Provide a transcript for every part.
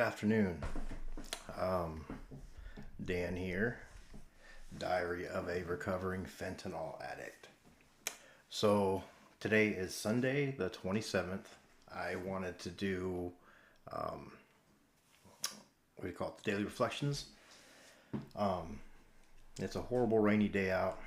afternoon. Um, Dan here, Diary of a Recovering Fentanyl Addict. So, today is Sunday, the 27th. I wanted to do, um, what do you call it, the Daily Reflections. Um, it's a horrible rainy day out,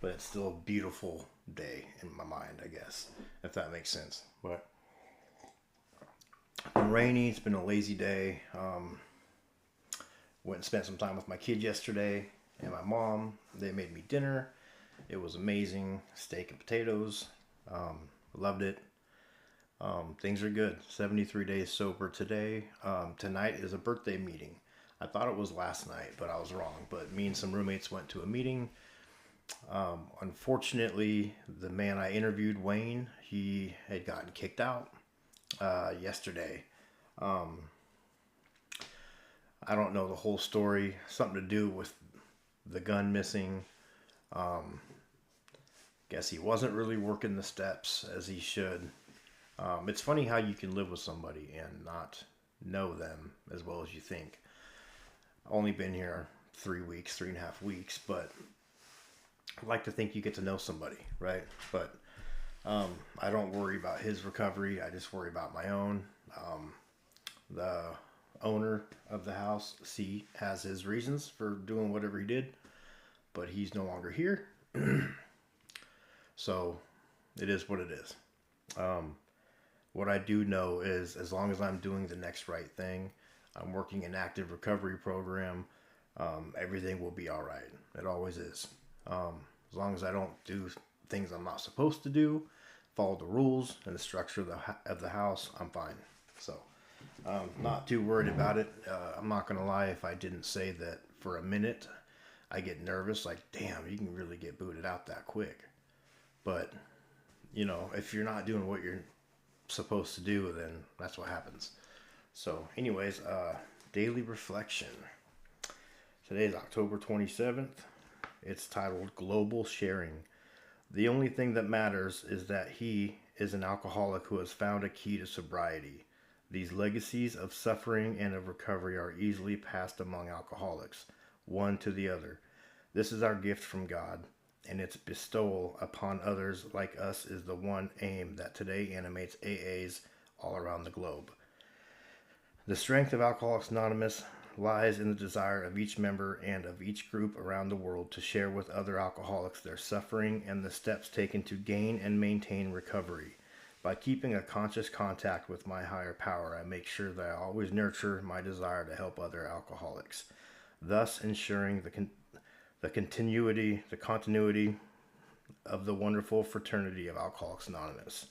but it's still a beautiful day in my mind, I guess, if that makes sense. But it's been rainy, it's been a lazy day. Went and spent some time with my kid yesterday and my mom. They made me dinner. It was amazing. Steak and potatoes. Loved it. Things are good. 73 days sober today. Tonight is a birthday meeting. I thought it was last night, but I was wrong. But me and some roommates went to a meeting. Unfortunately, the man I interviewed, Wayne, he had gotten kicked out yesterday. I don't know the whole story. Something to do with the gun missing. Guess he wasn't really working the steps as he should. It's funny how you can live with somebody and not know them as well as you think. I've only been here 3 weeks, 3.5 weeks, but I like to think you get to know somebody, right? But I don't worry about his recovery. I just worry about my own. The owner of the house, C, has his reasons for doing whatever he did, but he's no longer here. So it is what it is. What I do know is as long as I'm doing the next right thing, I'm working an active recovery program, everything will be all right. It always is. As long as I don't do things I'm not supposed to do, follow the rules and the structure of the house, I'm fine. So not too worried about it. I'm not going to lie, if I didn't say that for a minute, I get nervous, like, damn, you can really get booted out that quick. But, if you're not doing what you're supposed to do, then that's what happens. So, anyways, daily reflection. Today is October 27th. It's titled Global Sharing. The only thing that matters is that he is an alcoholic who has found a key to sobriety. These legacies of suffering and of recovery are easily passed among alcoholics, one to the other. This is our gift from God, and its bestowal upon others like us is the one aim that today animates AAs all around the globe. The strength of Alcoholics Anonymous lies in the desire of each member and of each group around the world to share with other alcoholics their suffering and the steps taken to gain and maintain recovery. By keeping a conscious contact with my higher power, I make sure that I always nurture my desire to help other alcoholics, thus ensuring the continuity of the wonderful fraternity of Alcoholics Anonymous.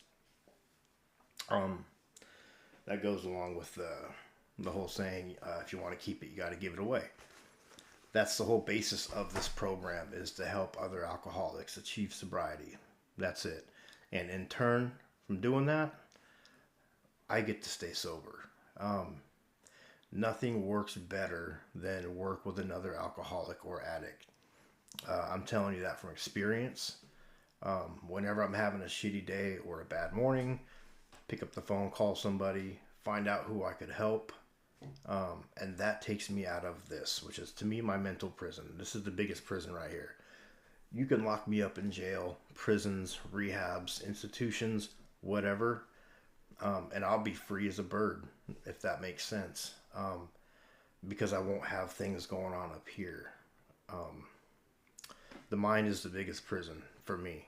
That goes along with the whole saying, if you want to keep it, you got to give it away. That's the whole basis of this program, is to help other alcoholics achieve sobriety. That's it. And in turn, from doing that, I get to stay sober. Nothing works better than work with another alcoholic or addict. I'm telling you that from experience. Whenever I'm having a shitty day or a bad morning, pick up the phone, call somebody, find out who I could help. And that takes me out of this, which is to me my mental prison. This is the biggest prison right here. You can lock me up in jail, prisons, rehabs, institutions, whatever, and I'll be free as a bird, if that makes sense, because I won't have things going on up here. The mind is the biggest prison for me,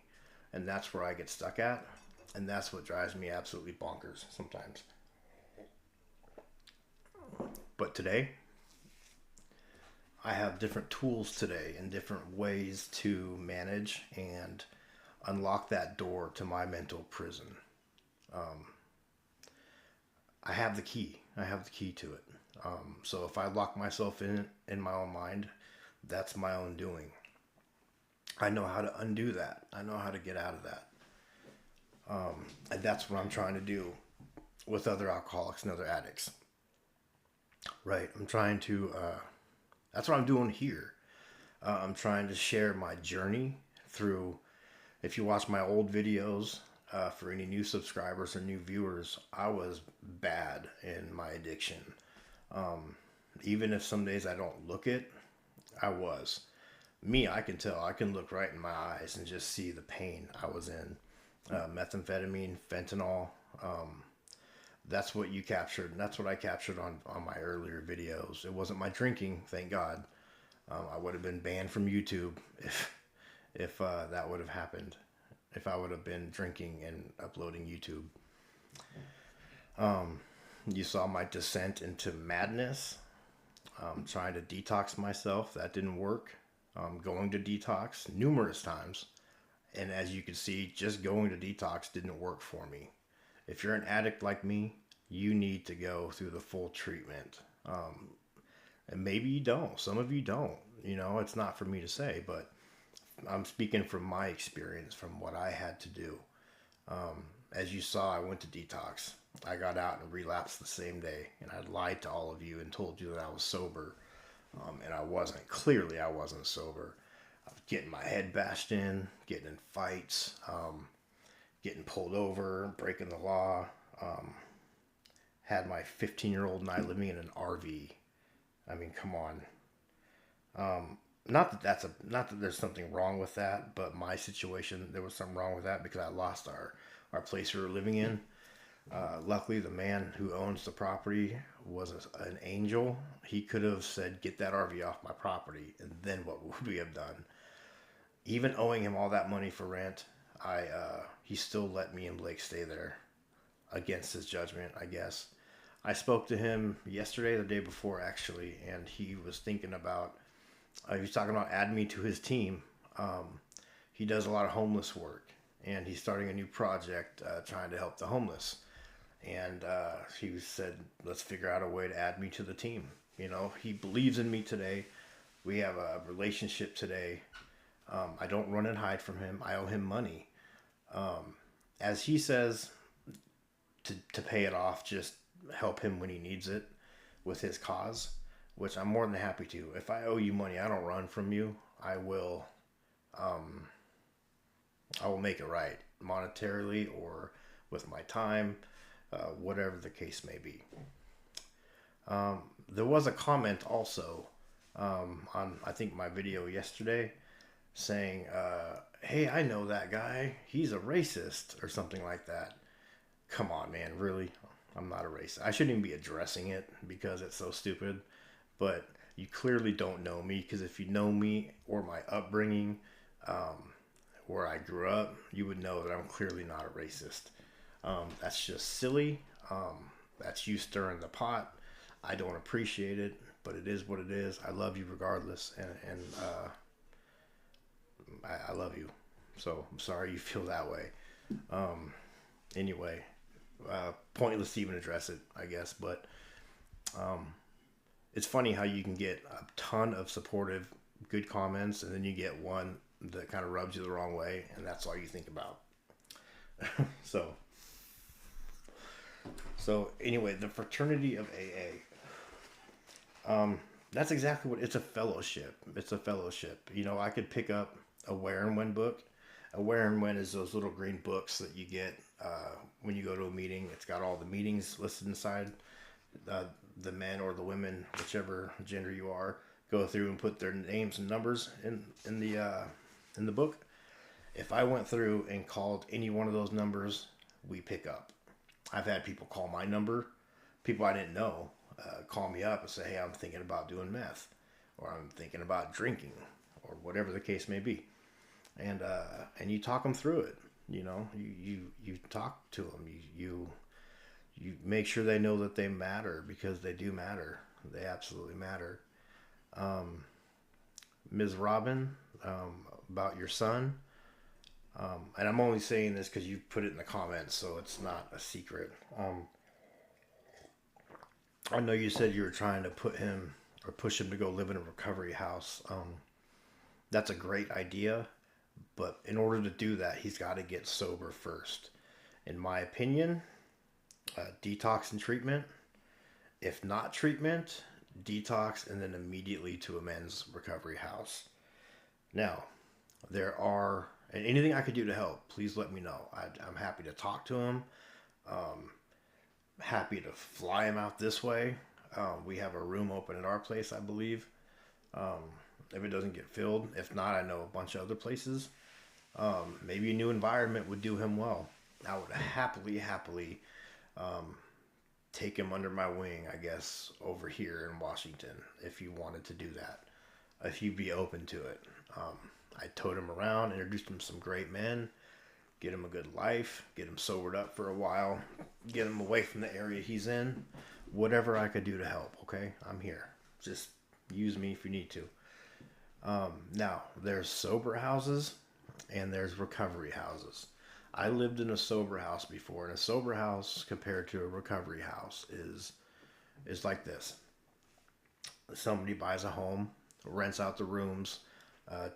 and that's where I get stuck at, and that's what drives me absolutely bonkers sometimes. But today, I have different tools today and different ways to manage and unlock that door to my mental prison. I have the key. I have the key to it. So if I lock myself in my own mind, that's my own doing. I know how to undo that. I know how to get out of that. And that's what I'm trying to do with other alcoholics and other addicts. Right. I'm trying to, that's what I'm doing here. I'm trying to share my journey through, if you watch my old videos, for any new subscribers or new viewers, I was bad in my addiction. Even if some days I don't look it, I was. Me, I can tell. I can look right in my eyes and just see the pain I was in. Methamphetamine, fentanyl. That's what you captured. And that's what I captured on my earlier videos. It wasn't my drinking, thank God. I would have been banned from YouTube if that would have happened. If I would have been drinking and uploading YouTube. You saw my descent into madness. Trying to detox myself. That didn't work. Going to detox numerous times. And as you can see, just going to detox didn't work for me. If you're an addict like me, you need to go through the full treatment. And maybe you don't. Some of you don't. You know, it's not for me to say, but I'm speaking from my experience, from what I had to do. As you saw, I went to detox. I got out and relapsed the same day. And I lied to all of you and told you that I was sober. And I wasn't. Clearly, I wasn't sober. I was getting my head bashed in, getting in fights, getting pulled over, breaking the law. Had my 15-year-old and I living in an RV. I mean, come on. Not that there's something wrong with that, but my situation, there was something wrong with that because I lost our place we were living in. Luckily, the man who owns the property was an angel. He could have said, "Get that RV off my property," and then what would we have done? Even owing him all that money for rent, he still let me and Blake stay there against his judgment, I guess. I spoke to him yesterday, the day before actually, and he was thinking about, he was talking about adding me to his team. He does a lot of homeless work, and he's starting a new project trying to help the homeless. And he said, let's figure out a way to add me to the team. You know, he believes in me today. We have a relationship today. I don't run and hide from him. I owe him money. As he says, to pay it off, just help him when he needs it with his cause, which I'm more than happy to. If I owe you money, I don't run from you. I will make it right monetarily or with my time, whatever the case may be. There was a comment also on, I think, my video yesterday saying, hey, I know that guy. He's a racist or something like that. Come on, man. Really? I'm not a racist. I shouldn't even be addressing it because it's so stupid. But you clearly don't know me, because if you know me or my upbringing, where I grew up, you would know that I'm clearly not a racist. That's just silly. That's you stirring the pot. I don't appreciate it, but it is what it is. I love you regardless, and I love you. So I'm sorry you feel that way. Anyway, pointless to even address it, I guess. But it's funny how you can get a ton of supportive, good comments, and then you get one that kind of rubs you the wrong way, and that's all you think about. So anyway, the fraternity of AA. That's exactly what it's a fellowship. It's a fellowship. You know, I could pick up a Where and When book. A Where and When is those little green books that you get when you go to a meeting. It's got all the meetings listed inside. The men or the women, whichever gender you are, go through and put their names and numbers in the book. If I went through and called any one of those numbers, we pick up. I've had people call my number, people I didn't know, call me up and say, hey, I'm thinking about doing meth, or I'm thinking about drinking, or whatever the case may be. And you talk them through it. You know, you talk to them. You make sure they know that they matter, because they do matter. They absolutely matter. Ms. Robin, about your son. And I'm only saying this because you put it in the comments, so it's not a secret. I know you said you were trying to put him or push him to go live in a recovery house. That's a great idea, but in order to do that, he's got to get sober first. In my opinion, detox and treatment. If not treatment, detox, and then immediately to a men's recovery house. Now, and anything I could do to help, please let me know. I'm happy to talk to him. Happy to fly him out this way. We have a room open at our place, I believe. Um, if it doesn't get filled, if not, I know a bunch of other places. Maybe a new environment would do him well. I would happily um, take him under my wing, I guess, over here in Washington, if you wanted to do that, if you'd be open to it. Um, I towed him around, introduced him to some great men, get him a good life, get him sobered up for a while, get him away from the area he's in. Whatever I could do to help, okay? I'm here. Just use me if you need to. Now, there's sober houses and there's recovery houses. I lived in a sober house before, and a sober house compared to a recovery house is like this. Somebody buys a home, rents out the rooms uh,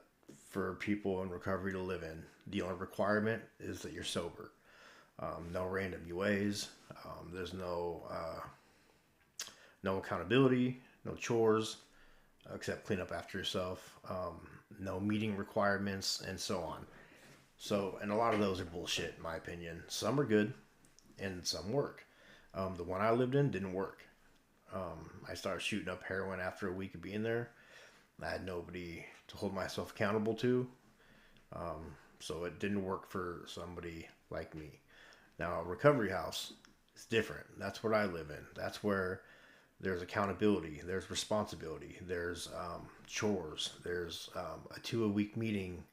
for people in recovery to live in. The only requirement is that you're sober. No random UAs. There's no accountability, no chores, except clean up after yourself. No meeting requirements, and so on. So, and a lot of those are bullshit, in my opinion. Some are good, and some work. The one I lived in didn't work. I started shooting up heroin after a week of being there. I had nobody to hold myself accountable to. So it didn't work for somebody like me. Now, a recovery house is different. That's what I live in. That's where there's accountability, there's responsibility, there's chores, there's a 2-a-week meeting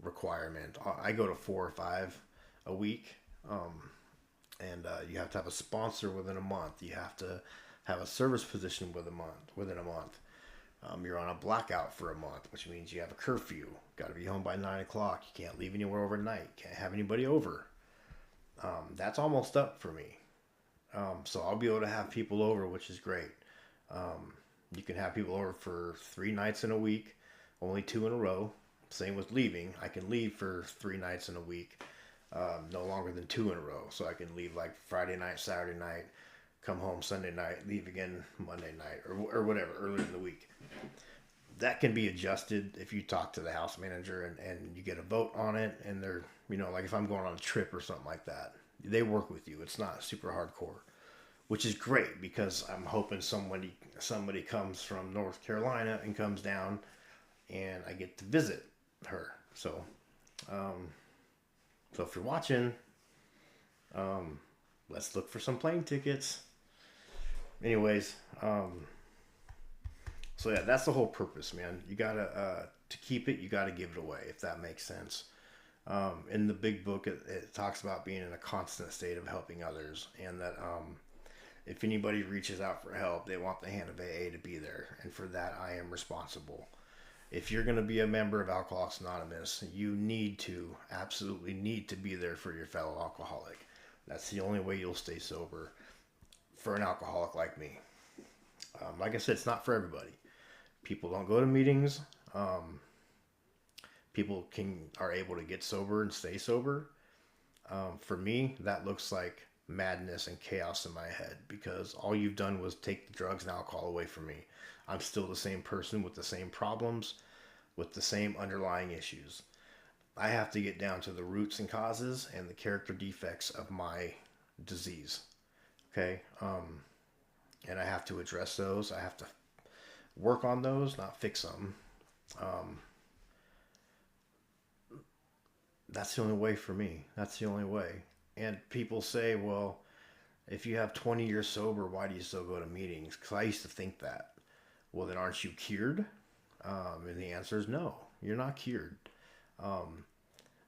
requirement. I go to 4 or 5 a week, and you have to have a sponsor within a month. You have to have a service position within a month. You're on a blackout for a month, which means you have a curfew. Got to be home by 9 o'clock. You can't leave anywhere overnight. Can't have anybody over. That's almost up for me. So I'll be able to have people over, which is great. You can have people over for 3 nights in a week, only 2 in a row. Same with leaving. I can leave for 3 nights in a week, no longer than 2 in a row. So I can leave like Friday night, Saturday night, come home Sunday night, leave again Monday night, or whatever, earlier in the week. That can be adjusted if you talk to the house manager and you get a vote on it. And they're, like if I'm going on a trip or something like that, they work with you. It's not super hardcore, which is great because I'm hoping somebody comes from North Carolina and comes down and I get to visit her. So, so if you're watching, let's look for some plane tickets. Anyways, so yeah, that's the whole purpose, man. You gotta, to keep it, you gotta give it away, if that makes sense. In the big book, it talks about being in a constant state of helping others, and that if anybody reaches out for help, they want the hand of AA to be there, and for that, I am responsible. If you're going to be a member of Alcoholics Anonymous, you absolutely need to be there for your fellow alcoholic. That's the only way you'll stay sober for an alcoholic like me. Like I said, it's not for everybody. People don't go to meetings. People are able to get sober and stay sober. For me, that looks like madness and chaos in my head because all you've done was take the drugs and alcohol away from me. I'm still the same person with the same problems, with the same underlying issues. I have to get down to the roots and causes and the character defects of my disease. Okay? And I have to address those. I have to work on those, not fix them. That's the only way for me. That's the only way. And people say, well, if you have 20 years sober, why do you still go to meetings? Because I used to think that. Well, then aren't you cured? And the answer is no, you're not cured.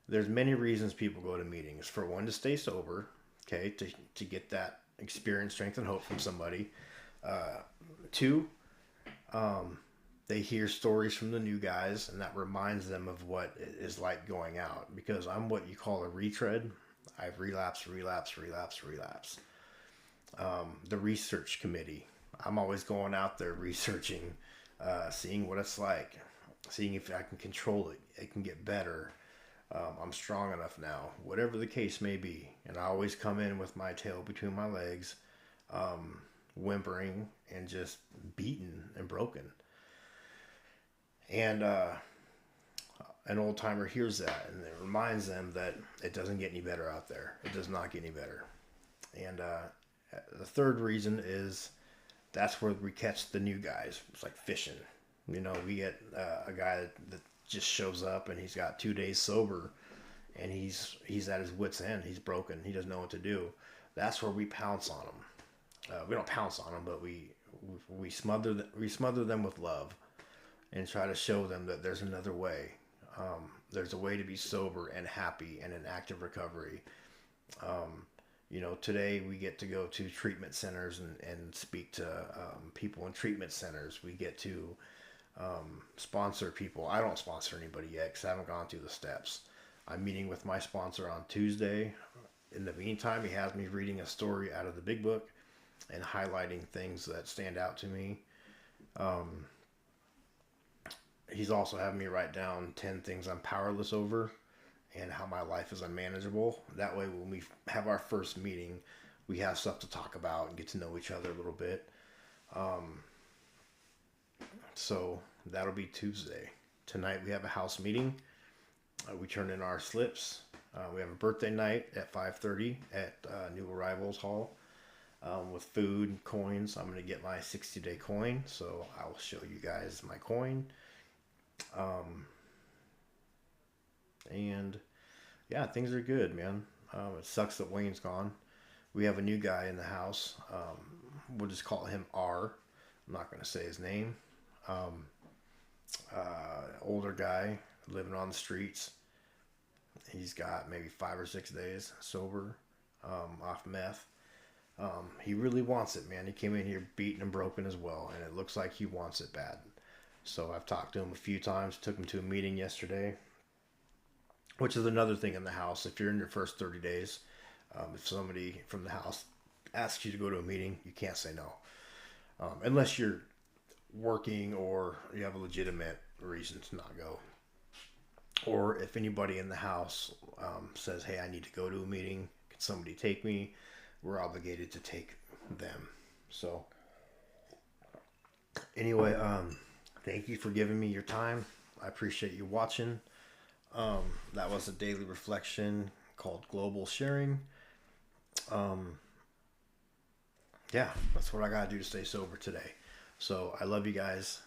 There's many reasons people go to meetings. For one, to stay sober, okay, to get that experience, strength, and hope from somebody. 2, they hear stories from the new guys, and that reminds them of what it is like going out. Because I'm what you call a retread. I've relapsed. The research committee. I'm always going out there researching, seeing what it's like, seeing if I can control it. It can get better. I'm strong enough now, whatever the case may be. And I always come in with my tail between my legs, whimpering and just beaten and broken. And an old timer hears that and it reminds them that it doesn't get any better out there. It does not get any better. And the third reason is that's where we catch the new guys. It's like fishing. You know, we get a guy that just shows up and he's got 2 days sober, and he's at his wit's end. He's broken. He doesn't know what to do. That's where we pounce on them. We don't pounce on them, but we smother them with love, and try to show them that there's another way. There's a way to be sober and happy and in active recovery. You know, today we get to go to treatment centers and speak to people in treatment centers. We get to sponsor people. I don't sponsor anybody yet because I haven't gone through the steps. I'm meeting with my sponsor on Tuesday. In the meantime, he has me reading a story out of the big book and highlighting things that stand out to me. He's also having me write down 10 things I'm powerless over and how my life is unmanageable. That way, when we have our first meeting, we have stuff to talk about and get to know each other a little bit. So that'll be Tuesday. Tonight we have a house meeting. We turn in our slips. We have a birthday night at 5:30 at New Arrivals Hall with food and coins. I'm going to get my 60-day coin, so I will show you guys my coin. And yeah, things are good, man. It sucks that Wayne's gone. We have a new guy in the house. We'll just call him R. I'm not going to say his name. Older guy living on the streets. He's got maybe 5 or 6 days sober, off meth. He really wants it, man. He came in here beaten and broken as well, and it looks like he wants it bad. So I've talked to him a few times, took him to a meeting yesterday, which is another thing in the house. If you're in your first 30 days, if somebody from the house asks you to go to a meeting, you can't say no. Unless you're working or you have a legitimate reason to not go. Or if anybody in the house says, hey, I need to go to a meeting, can somebody take me? We're obligated to take them. So anyway, thank you for giving me your time. I appreciate you watching. That was a daily reflection called Global Sharing. Yeah, that's what I gotta do to stay sober today. So I love you guys.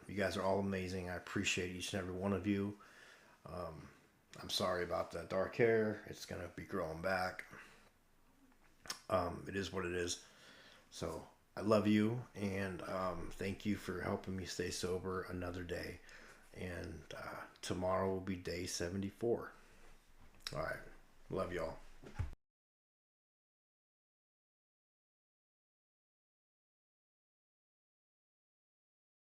You guys are all amazing. I appreciate each and every one of you. I'm sorry about that dark hair. It's gonna be growing back. It is what it is. So I love you, and thank you for helping me stay sober another day. And tomorrow will be day 74. All right. Love y'all.